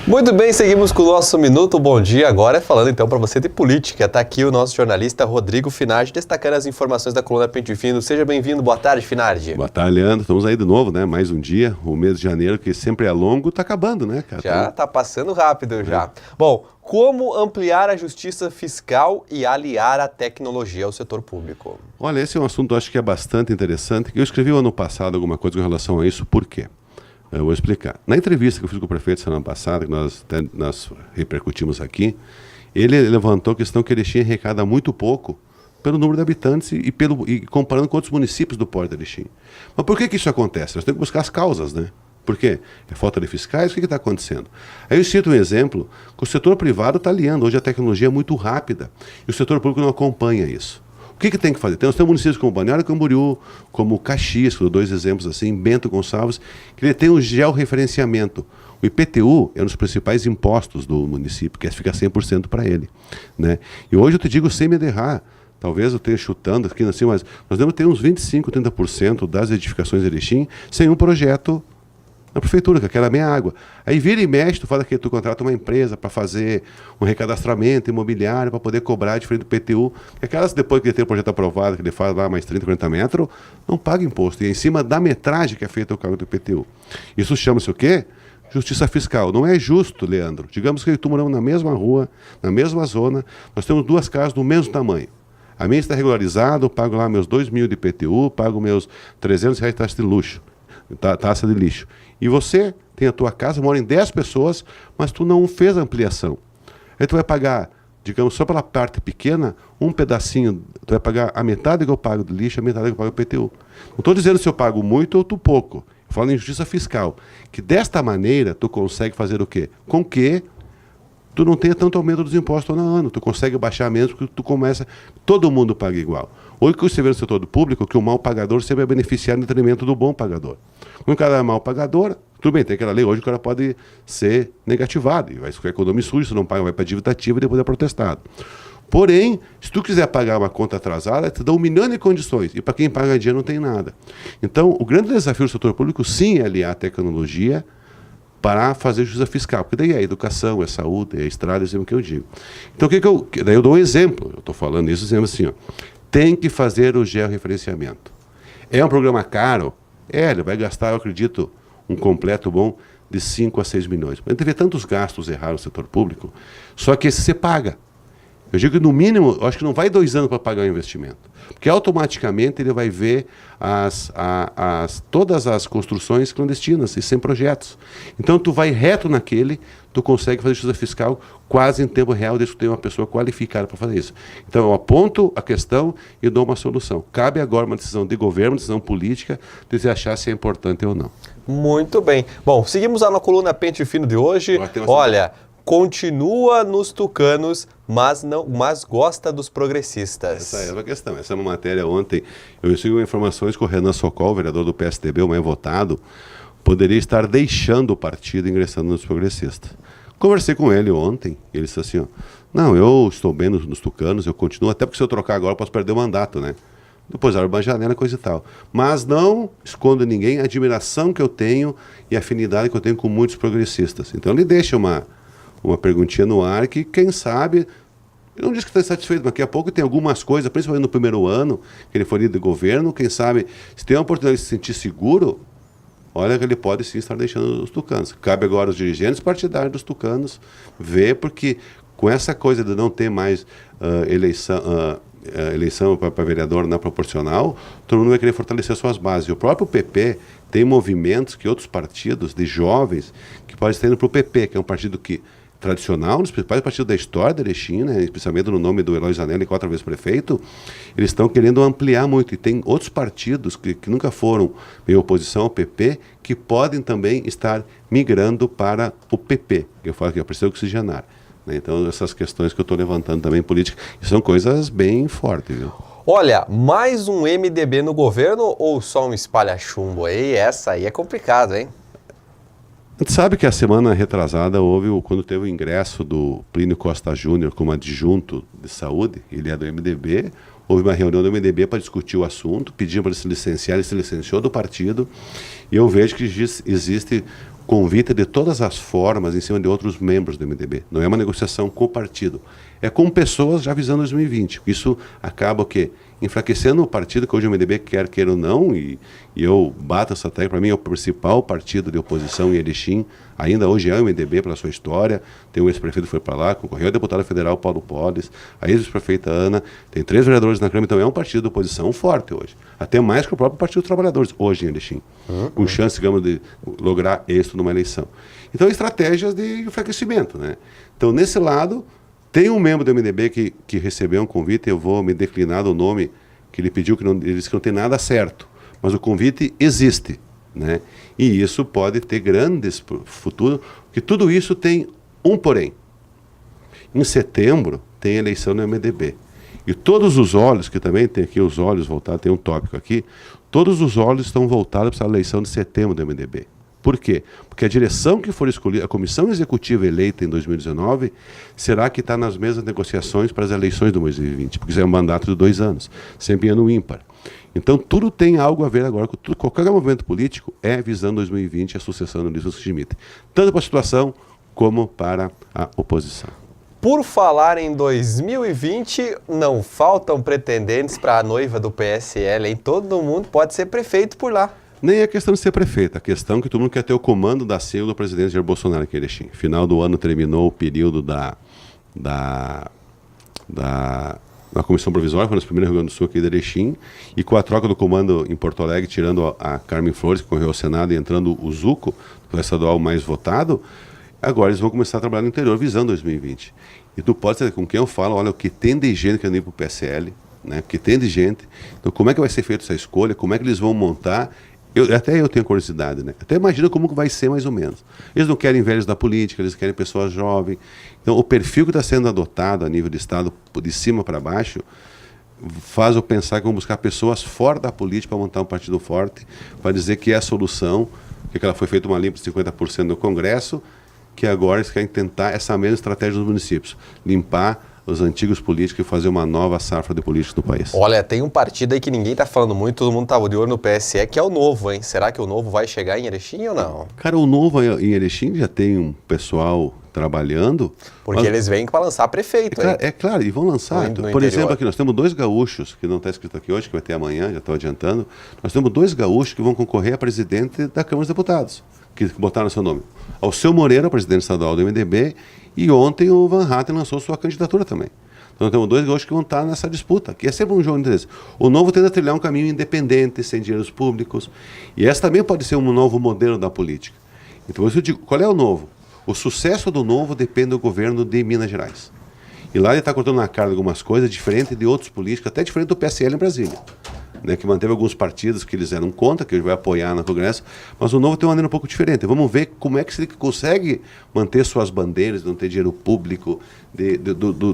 Muito bem, seguimos com o nosso Minuto Bom Dia. Agora falando então para você de política. Está aqui o nosso jornalista Rodrigo Finardi destacando as informações da coluna Pente Fino. Seja bem-vindo. Boa tarde, Finardi. Boa tarde, Leandro. Estamos aí de novo, né? Mais um dia. O mês de janeiro, que sempre é longo, está acabando, né, cara? Já está passando rápido já. Bom, como ampliar a justiça fiscal e aliar a tecnologia ao setor público? Olha, esse é um assunto que eu acho que é bastante interessante. Eu escrevi ano passado alguma coisa com relação a isso. Por quê? Eu vou explicar. Na entrevista que eu fiz com o prefeito semana passada, que nós repercutimos aqui, ele levantou a questão que Erechim arrecada muito pouco pelo número de habitantes e comparando com outros municípios do Porto de Erechim. Mas por que isso acontece? Nós temos que buscar as causas, né? Por quê? É falta de fiscais? O que está acontecendo? Aí eu cito um exemplo, que o setor privado está aliando. Hoje a tecnologia é muito rápida e o setor público não acompanha isso. O que tem que fazer? Nós temos municípios como Balneário Camboriú, como Caxias, que eu dou dois exemplos assim, Bento Gonçalves, que ele tem um georreferenciamento. O IPTU é um dos principais impostos do município, que fica 100% para ele, né? E hoje eu te digo sem me errar, talvez eu esteja chutando aqui assim, mas nós devemos ter uns 25%, 30% das edificações de Erechim sem um projeto na prefeitura, que aquela meia água. Aí vira e mexe, tu fala que tu contrata uma empresa para fazer um recadastramento imobiliário, para poder cobrar diferente do PTU. Aquelas, depois que ele tem o projeto aprovado, que ele faz lá mais 30, 40 metros, não paga imposto. E é em cima da metragem que é feita o cargo do PTU. Isso chama-se o quê? Justiça fiscal. Não é justo, Leandro. Digamos que tu moramos na mesma rua, na mesma zona, nós temos duas casas do mesmo tamanho. A minha está regularizada, eu pago lá meus 2 mil de PTU, pago meus R$300 de taxa de luxo. Taxa de lixo. E você tem a tua casa, mora em 10 pessoas, mas tu não fez a ampliação. Aí tu vai pagar, digamos, só pela parte pequena, um pedacinho, tu vai pagar a metade que eu pago de lixo, a metade que eu pago de PTU. Não estou dizendo se eu pago muito ou tu pouco. Eu falo em justiça fiscal. Que desta maneira tu consegue fazer o quê? Com que tu não tenha tanto aumento dos impostos ano a ano. Tu consegue baixar menos porque tu começa... Todo mundo paga igual. Hoje que você vê no setor público que o mal pagador sempre é beneficiado em detrimento do bom pagador. Quando o cara é mal pagador, tudo bem, tem aquela lei, hoje o cara pode ser negativado. E vai ficar com o nome sujo, se não paga, vai para a dívida ativa e depois é protestado. Porém, se tu quiser pagar uma conta atrasada, te dá 1 milhão de condições. E para quem paga dinheiro não tem nada. Então, o grande desafio do setor público, sim, é aliar a tecnologia para fazer justiça fiscal, porque daí é educação, é saúde, é estrada, é o que eu digo. Então, daí eu dou um exemplo, eu estou falando isso, dizendo assim, ó, tem que fazer o georreferenciamento. É um programa caro? Ele vai gastar, eu acredito, um completo bom de 5 a 6 milhões. Mas a gente vê tantos gastos errados no setor público, só que esse você paga. Eu digo que no mínimo, eu acho que não vai 2 anos para pagar o investimento. Porque automaticamente ele vai ver todas as construções clandestinas e sem projetos. Então tu vai reto naquele, tu consegue fazer justiça fiscal quase em tempo real, desde que tu tenha uma pessoa qualificada para fazer isso. Então eu aponto a questão e dou uma solução. Cabe agora uma decisão de governo, uma decisão política, de se achar se é importante ou não. Muito bem. Bom, seguimos lá na coluna Pente Fino de hoje. Olha, continua nos tucanos, mas gosta dos progressistas. Essa é uma questão. Essa é uma matéria ontem. Eu recebi informações que o Renan Sokol, vereador do PSDB, o mais votado, poderia estar deixando o partido e ingressando nos progressistas. Conversei com ele ontem, ele disse assim, ó, não, eu estou bem nos tucanos, eu continuo, até porque se eu trocar agora eu posso perder o mandato, né? Depois abre uma janela, coisa e tal. Mas não escondo ninguém a admiração que eu tenho e a afinidade que eu tenho com muitos progressistas. Então ele deixa uma perguntinha no ar que, quem sabe, eu não disse que está satisfeito, mas daqui a pouco tem algumas coisas, principalmente no primeiro ano, que ele for líder de governo, quem sabe, se tem a oportunidade de se sentir seguro, olha que ele pode sim estar deixando os tucanos. Cabe agora aos dirigentes partidários dos tucanos ver, porque com essa coisa de não ter mais eleição para vereador na proporcional, todo mundo vai querer fortalecer suas bases. E o próprio PP tem movimentos que outros partidos de jovens que podem estar indo para o PP, que é um partido que tradicional, um dos principais partidos da história da Erechim, né, especialmente no nome do Eloy Zanelli, 4 vezes prefeito, eles estão querendo ampliar muito. E tem outros partidos que nunca foram em oposição ao PP, que podem também estar migrando para o PP, que eu falo que é preciso oxigenar. Né? Então, essas questões que eu estou levantando também política, são coisas bem fortes, viu? Olha, mais um MDB no governo ou só um espalha-chumbo aí? Essa aí é complicado, hein? A gente sabe que a semana retrasada quando teve o ingresso do Plínio Costa Júnior como adjunto de saúde, ele é do MDB, houve uma reunião do MDB para discutir o assunto, pediram para ele se licenciar, ele se licenciou do partido, e eu vejo que existe convite de todas as formas em cima de outros membros do MDB. Não é uma negociação com o partido. É com pessoas já visando 2020. Isso acaba o quê? Enfraquecendo o partido que hoje o MDB queira ou não, e eu bato essa tecla, para mim é o principal partido de oposição em Erechim, ainda hoje é o MDB pela sua história, tem o ex-prefeito que foi para lá, concorreu a deputado federal Paulo Podes, a ex-prefeita Ana, tem 3 vereadores na Câmara, então é um partido de oposição forte hoje, até mais que o próprio Partido dos Trabalhadores, hoje em Erechim, com chance, digamos, de lograr êxito numa eleição. Então, estratégias de enfraquecimento, né? Então, nesse lado, tem um membro do MDB que recebeu um convite, eu vou me declinar do nome que ele pediu, ele disse que não tem nada certo, mas o convite existe, né? E isso pode ter grandes futuros, porque tudo isso tem um porém. Em setembro tem eleição no MDB. E todos os olhos, que também tem aqui os olhos voltados, tem um tópico aqui, todos os olhos estão voltados para a eleição de setembro do MDB. Por quê? Porque a direção que for escolhida, a comissão executiva eleita em 2019, será que está nas mesmas negociações para as eleições de 2020, porque isso é um mandato de 2 anos, sempre ano ímpar. Então, tudo tem algo a ver agora, qualquer movimento político é visando 2020 a sucessão do Ulisses Schmidt, tanto para a situação como para a oposição. Por falar em 2020, não faltam pretendentes para a noiva do PSL, hein? Todo mundo pode ser prefeito por lá. Nem é questão de ser prefeito, a questão é que todo mundo quer ter o comando da sigla do presidente Jair Bolsonaro aqui em Erechim. Final do ano terminou o período da comissão provisória, foi nas primeiras reuniões do Sul aqui de Erechim, e com a troca do comando em Porto Alegre, tirando a Carmen Flores, que correu ao Senado, e entrando o Zuco, o estadual mais votado, agora eles vão começar a trabalhar no interior, visando 2020. E tu pode ser com quem eu falo, olha, o que tem de gente que anda para o PSL, né? O que tem de gente, então como é que vai ser feita essa escolha, como é que eles vão montar. Até eu tenho curiosidade, né? Até imagina como que vai ser mais ou menos. Eles não querem velhos da política, eles querem pessoas jovens. Então, o perfil que está sendo adotado a nível de Estado, de cima para baixo, faz eu pensar que vão buscar pessoas fora da política para montar um partido forte, para dizer que é a solução, que ela foi feita uma limpa de 50% no Congresso, que agora eles querem tentar essa mesma estratégia dos municípios, limpar os antigos políticos e fazer uma nova safra de políticos no país. Olha, tem um partido aí que ninguém tá falando muito, todo mundo tá de olho no PSE, que é o Novo, hein? Será que o Novo vai chegar em Erechim ou não? Cara, o Novo em Erechim já tem um pessoal trabalhando. Porque eles vêm para lançar prefeito, hein? É claro, e vão lançar. Por exemplo, aqui nós temos 2 gaúchos, que não está escrito aqui hoje, que vai ter amanhã, já estou adiantando. Nós temos 2 gaúchos que vão concorrer a presidente da Câmara dos Deputados, que botaram seu nome. Alceu Moreira, presidente estadual do MDB, e ontem o Van Hatten lançou sua candidatura também. Então nós temos 2 gaúchos que vão estar nessa disputa, que é sempre um jogo de interesse. O Novo tenta trilhar um caminho independente, sem dinheiros públicos, e essa também pode ser um novo modelo da política. Então eu digo, qual é o Novo? O sucesso do Novo depende do governo de Minas Gerais. E lá ele está cortando na cara de algumas coisas, diferente de outros políticos, até diferente do PSL em Brasília, né, que manteve alguns partidos que eles eram contra, que ele vai apoiar no Congresso, mas o Novo tem uma maneira um pouco diferente. Vamos ver como é que ele consegue manter suas bandeiras, não ter dinheiro público,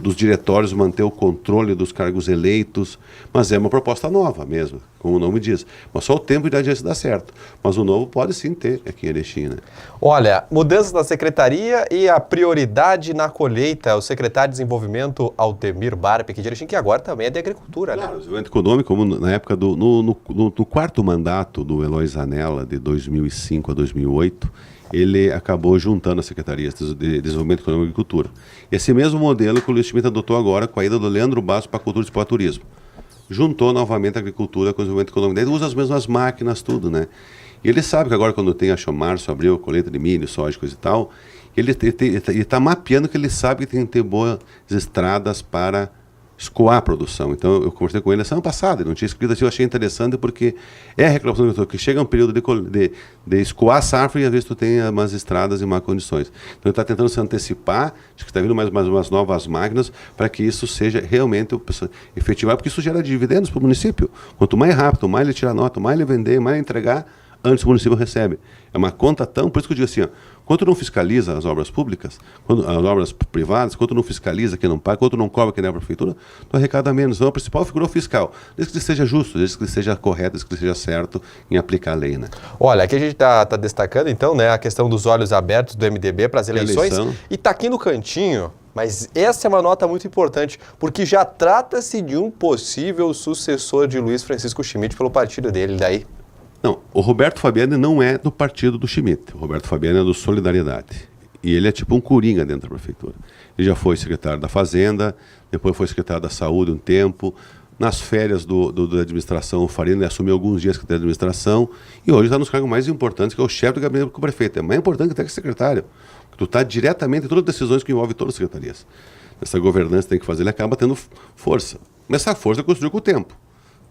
dos diretórios, manter o controle dos cargos eleitos, mas é uma proposta nova mesmo, como o nome diz. Mas só o tempo irá dizer se dá certo. Mas o Novo pode sim ter aqui em Erechim, né? Olha, mudanças na secretaria e a prioridade na colheita. O secretário de Desenvolvimento, Aldemir Barpe, aqui de Erechim, que agora também é de agricultura, claro, né? O desenvolvimento econômico, como na época no 4º mandato do Eloy Zanella, de 2005 a 2008, ele acabou juntando as secretarias de Desenvolvimento Econômico e Agricultura. Esse mesmo modelo que o Luiz Schmidt adotou agora com a ida do Leandro Basso para a Cultura, Esporte e Turismo. Juntou novamente a agricultura com o desenvolvimento econômico. Daí ele usa as mesmas máquinas, tudo, né? E ele sabe que agora, quando tem a março, abril, colheita de milho, soja, coisa e tal, ele está mapeando que ele sabe que tem que ter boas estradas para escoar a produção. Então, eu conversei com ele na semana passada, ele não tinha escrito assim, eu achei interessante porque é a reclamação do agricultor, que chega um período de escoar a safra e às vezes tu tem umas estradas em má condições. Então, ele está tentando se antecipar, acho que está vindo mais umas novas máquinas para que isso seja realmente efetivado, porque isso gera dividendos para o município. Quanto mais rápido, mais ele tira nota, mais ele vender, mais ele entregar, antes o município recebe. É uma conta tão... Por isso que eu digo assim, ó, quando não fiscaliza as obras públicas, as obras privadas, quando não fiscaliza quem não paga, quando não cobra quem não é a prefeitura, tu arrecada menos. Então, a principal figura é o fiscal. Desde que ele seja justo, desde que ele seja correto, desde que ele seja certo em aplicar a lei, né? Olha, aqui a gente está destacando, então, né, a questão dos olhos abertos do MDB para as eleições. E está aqui no cantinho, mas essa é uma nota muito importante, porque já trata-se de um possível sucessor de Luiz Francisco Schmidt pelo partido dele. Daí Não, o Roberto Fabiani não é do partido do Schmitt. O Roberto Fabiani é do Solidariedade. E ele é tipo um coringa dentro da prefeitura. Ele já foi secretário da Fazenda, depois foi secretário da Saúde um tempo. Nas férias da administração, o Farina assumiu alguns dias secretário de administração e hoje está nos cargos mais importantes, que é o chefe do gabinete do prefeito. É mais importante que até que secretário. Tu está diretamente em todas as decisões que envolvem todas as secretarias. Essa governança tem que fazer, ele acaba tendo força. Mas essa força construiu com o tempo.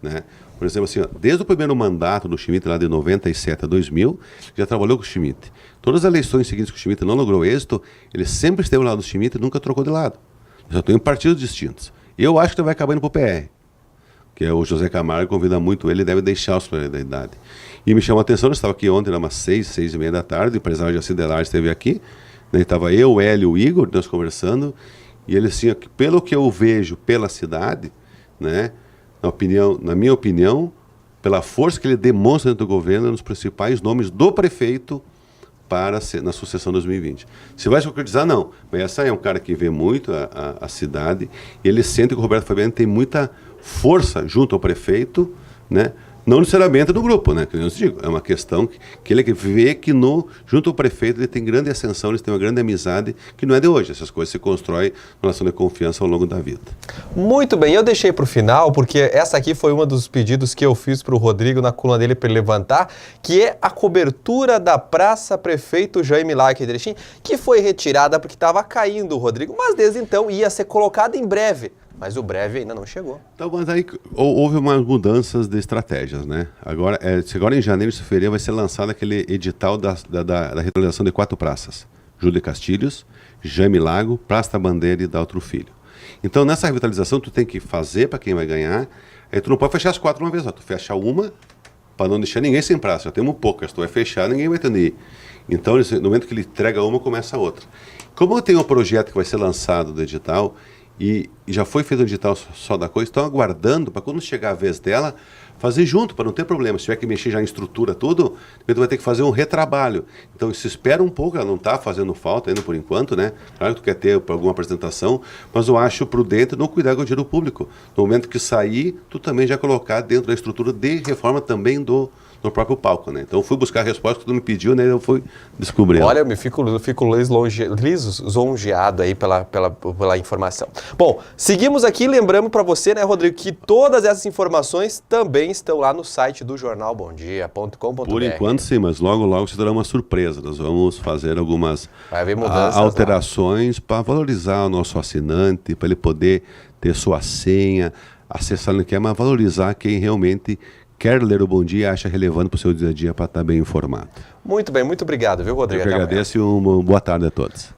Né? Por exemplo, assim, ó, desde o primeiro mandato do Schmitt, lá de 97 a 2000, já trabalhou com o Schmitt. Todas as eleições seguintes que o Schmitt não logrou êxito, ele sempre esteve ao lado do Schmitt e nunca trocou de lado. Já estão em partidos distintos. E eu acho que ele vai acabar indo para o PR. Que é o José Camargo, convida muito ele, deve deixar os da idade. E me chamou a atenção, eu estava aqui ontem, era umas 6h30 da tarde, o empresário de Acidelar esteve aqui, né, estava eu, o Hélio e o Igor, nós conversando, e ele assim, pelo que eu vejo pela cidade, né, na minha opinião, pela força que ele demonstra dentro do governo, é um dos principais nomes do prefeito na sucessão 2020. Se vai se concretizar, não. Mas essa é um cara que vê muito a cidade, e ele sente que o Roberto Fabiani tem muita força junto ao prefeito, né? Não necessariamente no grupo, né? Que eu digo, é uma questão que ele vê que junto ao prefeito ele tem grande ascensão, eles têm uma grande amizade, que não é de hoje. Essas coisas se constroem na relação de confiança ao longo da vida. Muito bem, eu deixei para o final, porque essa aqui foi um dos pedidos que eu fiz para o Rodrigo na coluna dele para ele levantar, que é a cobertura da Praça Prefeito Jaime Lac Erechim, que foi retirada porque estava caindo o Rodrigo, mas desde então ia ser colocada em breve. Mas o breve ainda não chegou. Então, mas aí houve umas mudanças de estratégias, né? Agora em janeiro e fevereiro vai ser lançado aquele edital da realização de 4 praças. Júlio de Castilhos, Jaime Lago, Praça da Bandeira e Daltro Filho. Então, nessa revitalização, tu tem que fazer para quem vai ganhar. Aí tu não pode fechar as 4 uma vez só. Tu fecha uma para não deixar ninguém sem praça. Já temos poucas. Tu vai fechar, ninguém vai ter ir. Então, no momento que ele entrega uma, começa a outra. Como eu tenho um projeto que vai ser lançado do edital, e já foi feito um edital só da coisa, estão aguardando para quando chegar a vez dela, fazer junto, para não ter problema. Se tiver que mexer já em estrutura tudo, tu vai ter que fazer um retrabalho. Então se espera um pouco, ela não está fazendo falta ainda por enquanto, né? Claro que tu quer ter alguma apresentação, mas eu acho prudente não cuidar com o dinheiro público. No momento que sair, tu também já colocar dentro da estrutura de reforma também no próprio palco, né? Então eu fui buscar a resposta que tu me pediu, né? Eu fui descobrir. Olha, eu fico lisonjeado aí pela informação. Bom, seguimos aqui, lembrando para você, né, Rodrigo, que todas essas informações também estão lá no site do jornalbomdia.com.br. Por enquanto sim, mas logo você terá uma surpresa. Nós vamos fazer algumas alterações para valorizar o nosso assinante, para ele poder ter sua senha, acessar o que quer, mas valorizar quem realmente quer ler o Bom Dia e acha relevante para o seu dia a dia para estar bem informado. Muito bem, muito obrigado, viu, Rodrigo? Eu que agradeço e uma boa tarde a todos.